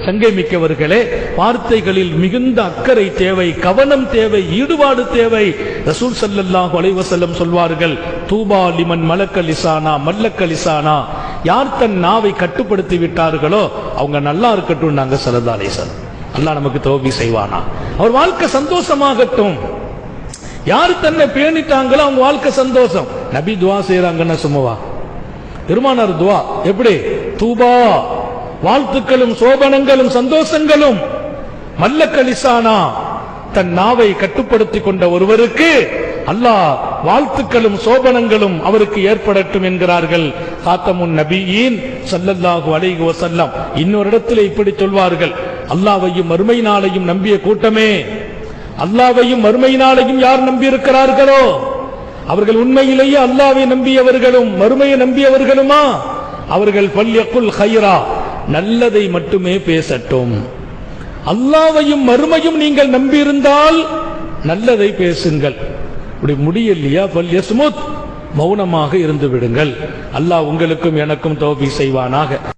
சங்கை மிக்கவர்களே, வார்த்தைகளில் மிகுந்த அக்கறை தேவை, கவனம் தேவை, ஈடுபாடு தேவை. ரசூல் ஸல்லல்லாஹு அலைஹி வஸல்லம் சொல்வார்கள், தூபா லிமன் மலக்க லிசானா மல்லக்க லிசானா, யார் தன் நாவை கட்டுப்படுத்தி விட்டார்களோ அவங்க நல்லா இருக்கட்டும். நாங்க ஸல்லல்லாஹு அலைஹி வஸல்லம், அல்லாஹ் நமக்கு தௌஃபீக் செய்வானா, அவர் வாழ்க்கை சந்தோஷமாகட்டும். யார் தன்னை பேணிட்டாங்களோ அவங்க வாழ்க்கை சந்தோஷம். நபி துவா செய்யறாங்கன்னா சும்மாவா? பெருமானார் துவா எப்படி? தூபா, வாழ்த்துக்களும் சோபனங்களும் சந்தோஷங்களும், மல்லக்க லிசானா, தன் நாவை கட்டுப்படுத்தி கொண்ட ஒருவருக்கு அல்லாஹ் வாழ்த்துக்களும் சோபனங்களும் அவருக்கு ஏற்படட்டும் என்கிறார்கள் காத்தமுன் நபியீன் ஸல்லல்லாஹு அலைஹி வஸல்லம். இன்னொரு இடத்துல இப்படி சொல்வார்கள், அல்லாஹ்வையும் மறுமை நாளையும் நம்பிய கூட்டமே, அல்லாஹ்வையும் மறுமை நாளையும் யார் நம்பி இருக்கிறார்களோ அவர்கள் உண்மையிலேயே அல்லாஹ்வை நம்பியவர்களும் மறுமையை நம்பியவர்களுமா, அவர்கள் ஃபல்யகுல் கைரா, நல்லதை மட்டுமே பேசட்டும். அல்லாஹ்வையும் மறுமையும் நீங்கள் நம்பியிருந்தால் நல்லதை பேசுங்கள். அப்படி முடியலையா ஃபல்யஸ்முத், மௌனமாக இருந்து விடுங்கள். அல்லாஹ் உங்களுக்கும் எனக்கும் தௌஃபீக் செய்வானாக.